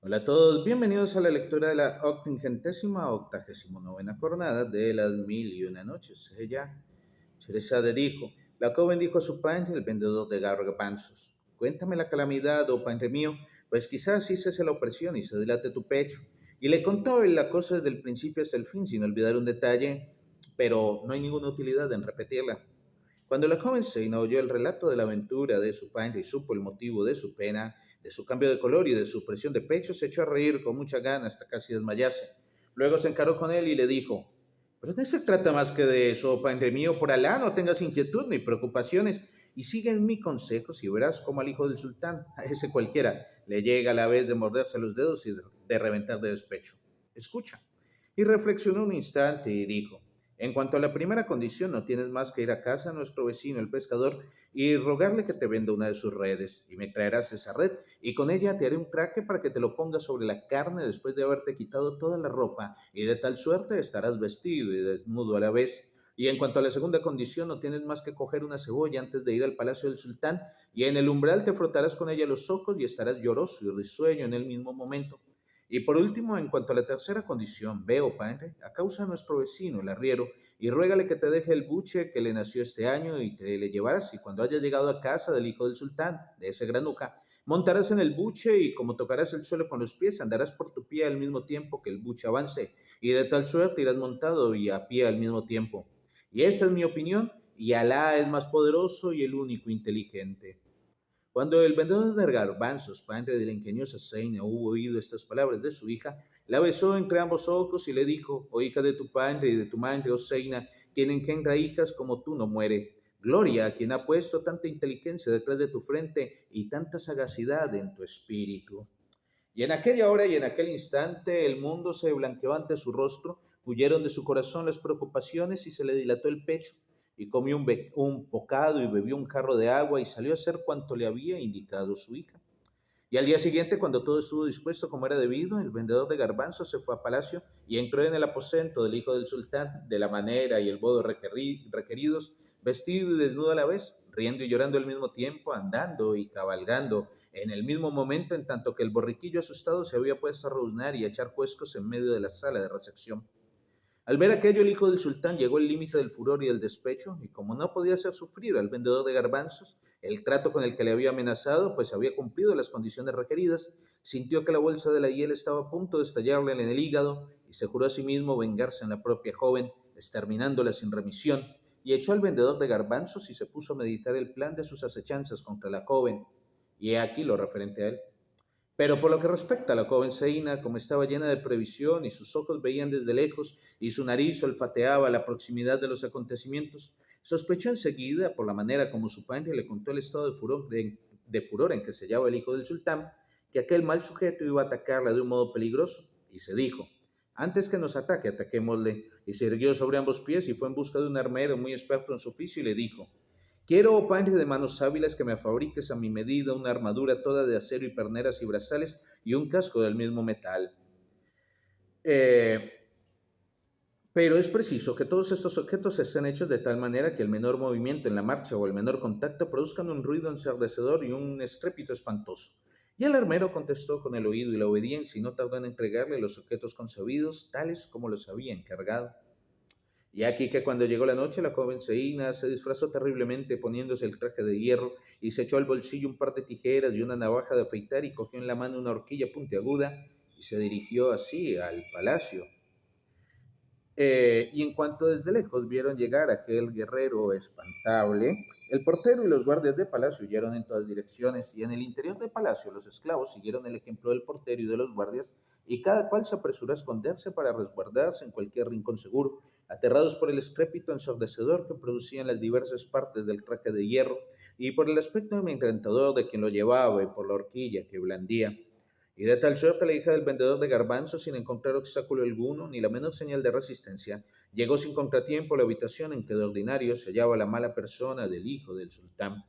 Hola a todos, bienvenidos a la lectura de la 89ª jornada de las mil y una noches. Ella, Sherezade dijo, la joven dijo a su padre, el vendedor de garbanzos, cuéntame la calamidad, oh padre mío, pues quizás así cese la opresión y se dilate tu pecho. Y le contó él la cosa desde el principio hasta el fin, sin olvidar un detalle, pero no hay ninguna utilidad en repetirla. Cuando la joven Zeina oyó el relato de la aventura de su padre y supo el motivo de su pena, de su cambio de color y de su presión de pecho, se echó a reír con mucha gana hasta casi desmayarse. Luego se encaró con él y le dijo, pero no se trata más que de eso, padre mío, por Alá, no tengas inquietud ni preocupaciones y sigue en mi consejo y verás como al hijo del sultán, a ese cualquiera, le llega la vez de morderse los dedos y de reventar de despecho. Escucha. Y reflexionó un instante y dijo, en cuanto a la primera condición, no tienes más que ir a casa a nuestro vecino, el pescador, y rogarle que te venda una de sus redes, y me traerás esa red, y con ella te haré un traje para que te lo pongas sobre la carne después de haberte quitado toda la ropa, y de tal suerte estarás vestido y desnudo a la vez. Y en cuanto a la segunda condición, no tienes más que coger una cebolla antes de ir al palacio del sultán, y en el umbral te frotarás con ella los ojos y estarás lloroso y risueño en el mismo momento. Y por último, en cuanto a la tercera condición, veo, padre, a causa de nuestro vecino, el arriero, y ruégale que te deje el buche que le nació este año y te le llevarás, y cuando hayas llegado a casa del hijo del sultán, de ese granuja, montarás en el buche y como tocarás el suelo con los pies, andarás por tu pie al mismo tiempo que el buche avance, y de tal suerte irás montado y a pie al mismo tiempo. Y esa es mi opinión, y Alá es más poderoso y el único inteligente. Cuando el vendedor de garbanzos, padre de la ingeniosa Zeina, hubo oído estas palabras de su hija, la besó entre ambos ojos y le dijo, oh hija de tu padre y de tu madre, oh Zeina, quien engendra hijas como tú no muere. Gloria a quien ha puesto tanta inteligencia detrás de tu frente y tanta sagacidad en tu espíritu. Y en aquella hora y en aquel instante el mundo se blanqueó ante su rostro, huyeron de su corazón las preocupaciones y se le dilató el pecho, y comió un bocado y bebió un jarro de agua y salió a hacer cuanto le había indicado su hija. Y al día siguiente, cuando todo estuvo dispuesto como era debido, el vendedor de garbanzos se fue a palacio y entró en el aposento del hijo del sultán, de la manera y el modo requeridos, vestido y desnudo a la vez, riendo y llorando al mismo tiempo, andando y cabalgando en el mismo momento, en tanto que el borriquillo asustado se había puesto a rebuznar y a echar cuescos en medio de la sala de recepción. Al ver aquello, el hijo del sultán llegó al límite del furor y del despecho, y como no podía hacer sufrir al vendedor de garbanzos el trato con el que le había amenazado, pues había cumplido las condiciones requeridas, sintió que la bolsa de la hiel estaba a punto de estallarle en el hígado, y se juró a sí mismo vengarse en la propia joven, exterminándola sin remisión, y echó al vendedor de garbanzos y se puso a meditar el plan de sus acechanzas contra la joven. Y he aquí lo referente a él. Pero por lo que respecta a la joven Zeina, como estaba llena de previsión y sus ojos veían desde lejos y su nariz olfateaba la proximidad de los acontecimientos, sospechó enseguida, por la manera como su padre le contó el estado de furor en que se hallaba el hijo del sultán, que aquel mal sujeto iba a atacarla de un modo peligroso, y se dijo, antes que nos ataque, ataquémosle, y se irguió sobre ambos pies y fue en busca de un armero muy experto en su oficio y le dijo, quiero, oh padre de manos hábiles, que me fabriques a mi medida una armadura toda de acero y perneras y brazales y un casco del mismo metal. Eh, pero es preciso que todos estos objetos estén hechos de tal manera que el menor movimiento en la marcha o el menor contacto produzcan un ruido ensordecedor y un estrépito espantoso. Y el armero contestó con el oído y la obediencia y no tardó en entregarle los objetos concebidos tales como los había encargado. Y aquí que cuando llegó la noche, la joven Zeina se disfrazó terriblemente poniéndose el traje de hierro y se echó al bolsillo un par de tijeras y una navaja de afeitar y cogió en la mano una horquilla puntiaguda y se dirigió así al palacio. Y en cuanto desde lejos vieron llegar aquel guerrero espantable, el portero y los guardias de palacio huyeron en todas direcciones y en el interior del palacio los esclavos siguieron el ejemplo del portero y de los guardias y cada cual se apresuró a esconderse para resguardarse en cualquier rincón seguro, aterrados por el estrépito ensordecedor que producían las diversas partes del traje de hierro y por el aspecto amedrentador de quien lo llevaba y por la horquilla que blandía. Y de tal suerte la hija del vendedor de garbanzos, sin encontrar obstáculo alguno ni la menor señal de resistencia, llegó sin contratiempo a la habitación en que de ordinario se hallaba la mala persona del hijo del sultán.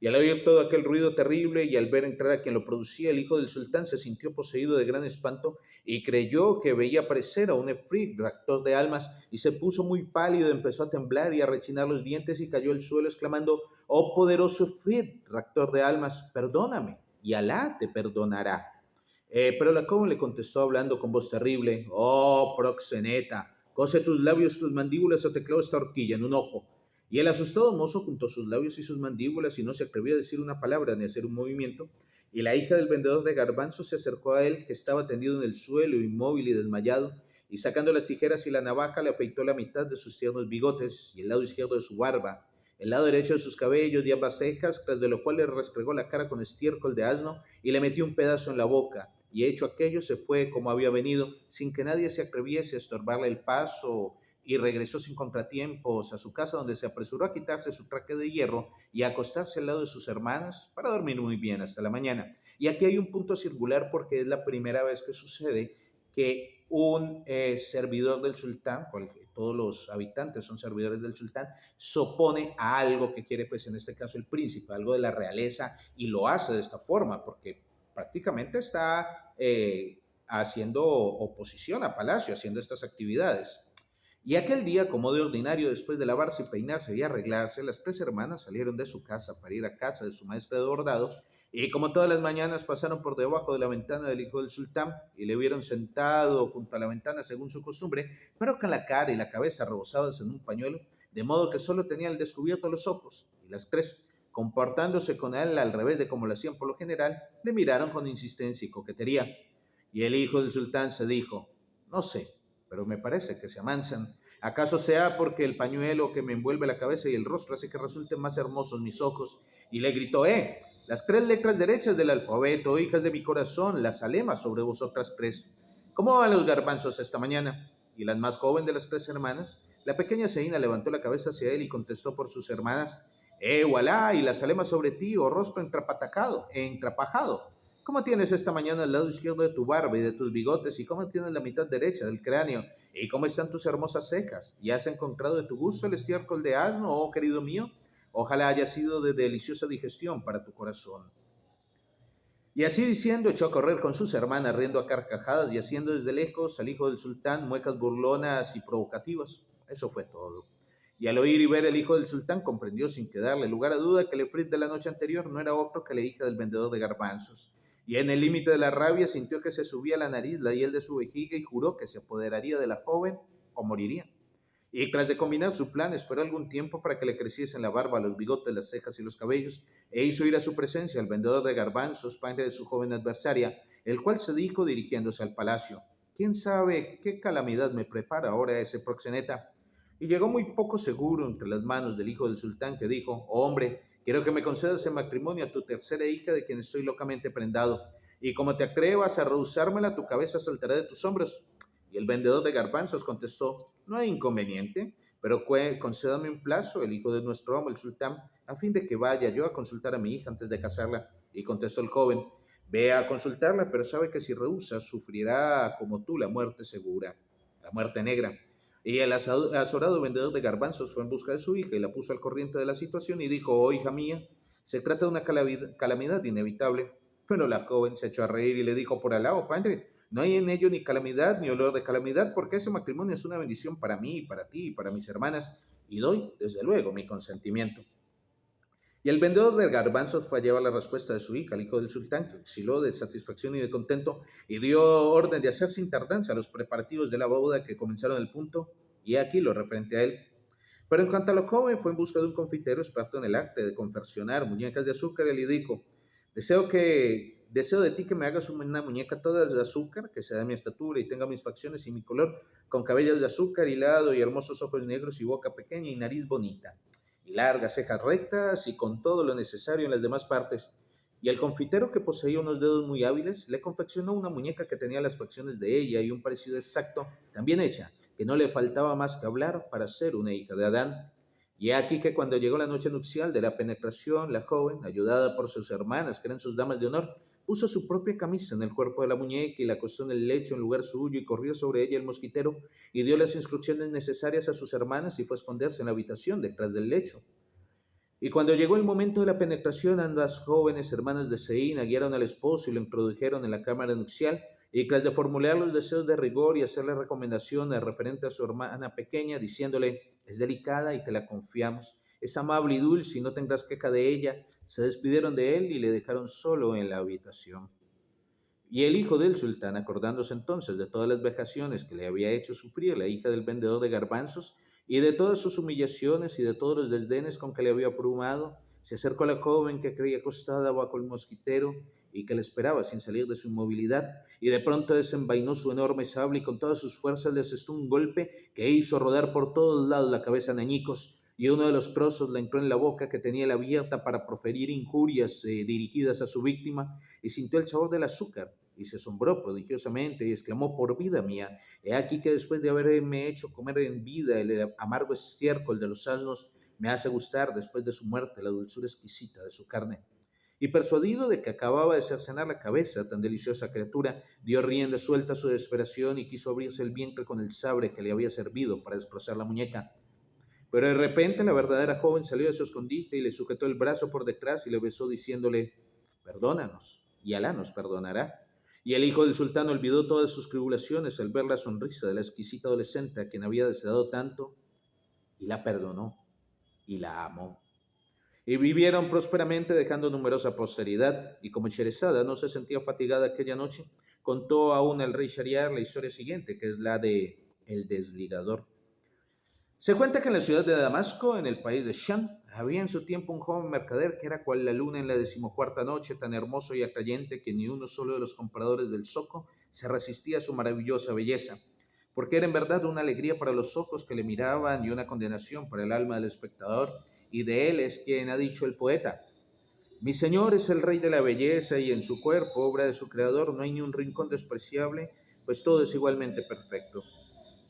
Y al oír todo aquel ruido terrible y al ver entrar a quien lo producía, el hijo del sultán se sintió poseído de gran espanto y creyó que veía aparecer a un efrit, raptor de almas, y se puso muy pálido, empezó a temblar y a rechinar los dientes y cayó al suelo exclamando, oh poderoso efrit, raptor de almas, perdóname, y Alá te perdonará. Pero la joven le contestó hablando con voz terrible: oh, proxeneta, cose tus labios, tus mandíbulas o te clavo esta horquilla en un ojo. Y el asustado mozo juntó sus labios y sus mandíbulas y no se atrevió a decir una palabra ni a hacer un movimiento. Y la hija del vendedor de garbanzos se acercó a él, que estaba tendido en el suelo, inmóvil y desmayado, y sacando las tijeras y la navaja le afeitó la mitad de sus tiernos bigotes y el lado izquierdo de su barba, el lado derecho de sus cabellos y ambas cejas, tras de lo cual le restregó la cara con estiércol de asno y le metió un pedazo en la boca. Y hecho aquello, se fue como había venido, sin que nadie se atreviese a estorbarle el paso, y regresó sin contratiempos a su casa, donde se apresuró a quitarse su traje de hierro y a acostarse al lado de sus hermanas para dormir muy bien hasta la mañana. Y aquí hay un punto circular, porque es la primera vez que sucede que un servidor del sultán, todos los habitantes son servidores del sultán, se opone a algo que quiere, pues en este caso el príncipe, algo de la realeza, y lo hace de esta forma, porque prácticamente está haciendo oposición a Palacio, haciendo estas actividades. Y aquel día, como de ordinario, después de lavarse y peinarse y arreglarse, las tres hermanas salieron de su casa para ir a casa de su maestra de bordado, y como todas las mañanas pasaron por debajo de la ventana del hijo del sultán y le vieron sentado junto a la ventana según su costumbre, pero con la cara y la cabeza rebozadas en un pañuelo, de modo que solo tenía al descubierto los ojos, y las tres, comportándose con él al revés de como lo hacían por lo general, le miraron con insistencia y coquetería. Y el hijo del sultán se dijo: no sé, pero me parece que se amansan. ¿Acaso sea porque el pañuelo que me envuelve la cabeza y el rostro hace que resulten más hermosos mis ojos? Y le gritó: las tres letras derechas del alfabeto, hijas de mi corazón, las alemas sobre vosotras tres. ¿Cómo van los garbanzos esta mañana? Y la más joven de las tres hermanas, la pequeña Seina, levantó la cabeza hacia él y contestó por sus hermanas: voilà, y las alemas sobre ti, oh rostro entrapajado. ¿Cómo tienes esta mañana el lado izquierdo de tu barba y de tus bigotes? ¿Y cómo tienes la mitad derecha del cráneo? ¿Y cómo están tus hermosas cejas? ¿Y has encontrado de tu gusto el estiércol de asno, oh querido mío? Ojalá haya sido de deliciosa digestión para tu corazón. Y así diciendo, echó a correr con sus hermanas, riendo a carcajadas y haciendo desde lejos al hijo del sultán muecas burlonas y provocativas. Eso fue todo. Y al oír y ver el hijo del sultán, comprendió sin quedarle lugar a duda que el efrit de la noche anterior no era otro que la hija del vendedor de garbanzos. Y en el límite de la rabia sintió que se subía a la nariz la hiel de su vejiga y juró que se apoderaría de la joven o moriría. Y tras de combinar su plan, esperó algún tiempo para que le creciesen la barba, los bigotes, las cejas y los cabellos, e hizo ir a su presencia al vendedor de garbanzos, padre de su joven adversaria, el cual se dijo dirigiéndose al palacio: ¿quién sabe qué calamidad me prepara ahora ese proxeneta? Y llegó muy poco seguro entre las manos del hijo del sultán, que dijo: oh, hombre, quiero que me concedas en matrimonio a tu tercera hija, de quien estoy locamente prendado, y como te atrevas a rehusármela, tu cabeza saltará de tus hombros. Y el vendedor de garbanzos contestó: no hay inconveniente, pero concédame un plazo, el hijo de nuestro amo, el sultán, a fin de que vaya yo a consultar a mi hija antes de casarla. Y contestó el joven: ve a consultarla, pero sabe que si rehúsa, sufrirá como tú la muerte segura, la muerte negra. Y el azorado vendedor de garbanzos fue en busca de su hija y la puso al corriente de la situación y dijo: oh, hija mía, se trata de una calamidad inevitable. Pero la joven se echó a reír y le dijo: por alá, oh padre, no hay en ello ni calamidad ni olor de calamidad, porque ese matrimonio es una bendición para mí, para ti y para mis hermanas, y doy, desde luego, mi consentimiento. Y el vendedor de garbanzos fue a llevar la respuesta de su hija, el hijo del sultán, que osciló de satisfacción y de contento, y dio orden de hacer sin tardanza los preparativos de la boda, que comenzaron al punto, y aquí lo referente a él. Pero en cuanto a lo joven, fue en busca de un confitero experto en el arte de confeccionar muñecas de azúcar, y le dijo: deseo de ti que me hagas una muñeca toda de azúcar, que sea de mi estatura y tenga mis facciones y mi color, con cabellos de azúcar hilado y hermosos ojos negros y boca pequeña y nariz bonita, y largas cejas rectas y con todo lo necesario en las demás partes. Y el confitero, que poseía unos dedos muy hábiles, le confeccionó una muñeca que tenía las facciones de ella y un parecido exacto, también hecha, que no le faltaba más que hablar para ser una hija de Adán. Y aquí que cuando llegó la noche nupcial de la penetración, la joven, ayudada por sus hermanas, que eran sus damas de honor, puso su propia camisa en el cuerpo de la muñeca y la acostó en el lecho en lugar suyo, y corrió sobre ella el mosquitero y dio las instrucciones necesarias a sus hermanas y fue a esconderse en la habitación detrás del lecho. Y cuando llegó el momento de la penetración, ambas jóvenes hermanas de Seína guiaron al esposo y lo introdujeron en la cámara nupcial, y tras de formular los deseos de rigor y hacerle recomendaciones referente a su hermana pequeña, diciéndole: es delicada y te la confiamos, es amable y dulce y no tendrás queja de ella, se despidieron de él y le dejaron solo en la habitación. Y el hijo del sultán, acordándose entonces de todas las vejaciones que le había hecho sufrir la hija del vendedor de garbanzos, y de todas sus humillaciones y de todos los desdenes con que le había abrumado, se acercó a la joven que creía acostada bajo el mosquitero y que le esperaba sin salir de su inmovilidad, y de pronto desenvainó su enorme sable y con todas sus fuerzas le asestó un golpe que hizo rodar por todos lados la cabeza de añicos, y uno de los trozos le entró en la boca que tenía la abierta para proferir injurias dirigidas a su víctima, y sintió el sabor del azúcar, y se asombró prodigiosamente y exclamó: por vida mía, he aquí que después de haberme hecho comer en vida el amargo estiércol de los asnos, me hace gustar después de su muerte la dulzura exquisita de su carne. Y persuadido de que acababa de cercenar la cabeza tan deliciosa criatura, dio rienda suelta a su desesperación y quiso abrirse el vientre con el sabre que le había servido para destrozar la muñeca. Pero de repente la verdadera joven salió de su escondite y le sujetó el brazo por detrás y le besó diciéndole: perdónanos, y Alá nos perdonará. Y el hijo del sultán olvidó todas sus tribulaciones al ver la sonrisa de la exquisita adolescente a quien había deseado tanto, y la perdonó, y la amó. Y vivieron prósperamente dejando numerosa posteridad, y como Sherezada no se sentía fatigada aquella noche, contó aún al rey Shariar la historia siguiente, que es la de El Desligador. Se cuenta que en la ciudad de Damasco, en el país de Sham, había en su tiempo un joven mercader que era cual la luna en la 14ª noche, tan hermoso y atrayente que ni uno solo de los compradores del zoco se resistía a su maravillosa belleza, porque era en verdad una alegría para los ojos que le miraban y una condenación para el alma del espectador, y de él es quien ha dicho el poeta: mi Señor es el Rey de la belleza y en su cuerpo, obra de su creador, no hay ni un rincón despreciable, pues todo es igualmente perfecto.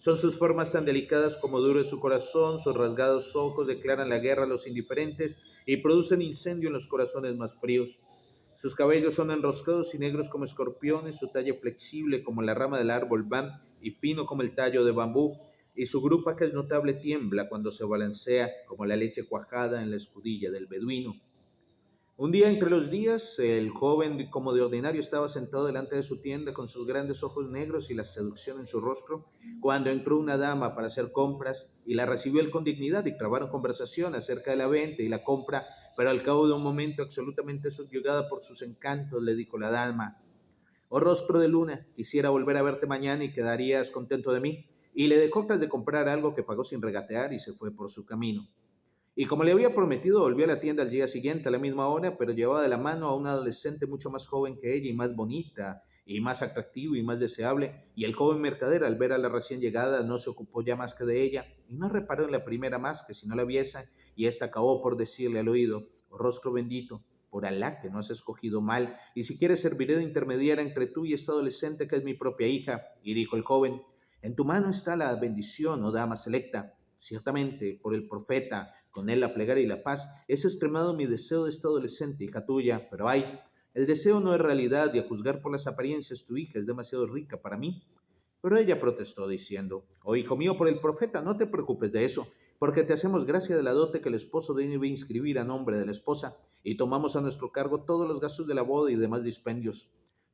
Son sus formas tan delicadas como duro es su corazón, sus rasgados ojos declaran la guerra a los indiferentes y producen incendio en los corazones más fríos. Sus cabellos son enroscados y negros como escorpiones, su talle flexible como la rama del árbol ban y fino como el tallo de bambú, y su grupa que es notable tiembla cuando se balancea como la leche cuajada en la escudilla del beduino. Un día entre los días, el joven, como de ordinario, estaba sentado delante de su tienda con sus grandes ojos negros y la seducción en su rostro, cuando entró una dama para hacer compras y la recibió él con dignidad y trabaron conversación acerca de la venta y la compra, pero al cabo de un momento, absolutamente subyugada por sus encantos, le dijo la dama: oh rostro de luna, quisiera volver a verte mañana y quedarías contento de mí. Y le dejó tras de comprar algo que pagó sin regatear y se fue por su camino. Y como le había prometido, volvió a la tienda al día siguiente a la misma hora, pero llevaba de la mano a una adolescente mucho más joven que ella y más bonita, y más atractiva y más deseable, y el joven mercader al ver a la recién llegada no se ocupó ya más que de ella, y no reparó en la primera más que si no la viese, y ésta acabó por decirle al oído: oh rostro bendito, por Alá que no has escogido mal, y si quieres serviré de intermediaria entre tú y esta adolescente que es mi propia hija. Y dijo el joven: en tu mano está la bendición, oh dama selecta. Ciertamente, por el profeta, con él la plegaria y la paz, es extremado mi deseo de esta adolescente, hija tuya, pero ay, el deseo no es realidad y a juzgar por las apariencias tu hija es demasiado rica para mí. Pero ella protestó diciendo: oh hijo mío, por el profeta, no te preocupes de eso, porque te hacemos gracia de la dote que el esposo debe inscribir a nombre de la esposa, y tomamos a nuestro cargo todos los gastos de la boda y demás dispendios.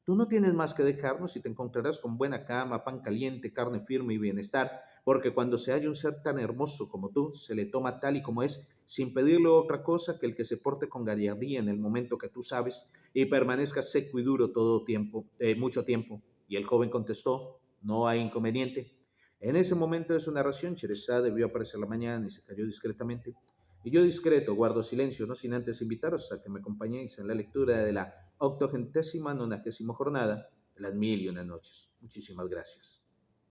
Tú no tienes más que dejarnos y te encontrarás con buena cama, pan caliente, carne firme y bienestar, porque cuando se halla un ser tan hermoso como tú, se le toma tal y como es, sin pedirle otra cosa que el que se porte con gallardía en el momento que tú sabes y permanezca seco y duro todo tiempo, mucho tiempo. Y el joven contestó: no hay inconveniente. En ese momento de su narración, Sherezade vio aparecer la mañana y se cayó discretamente. Y yo discreto guardo silencio, no sin antes invitaros a que me acompañéis en la lectura de la 89ª jornada de las 1001 noches. Muchísimas gracias.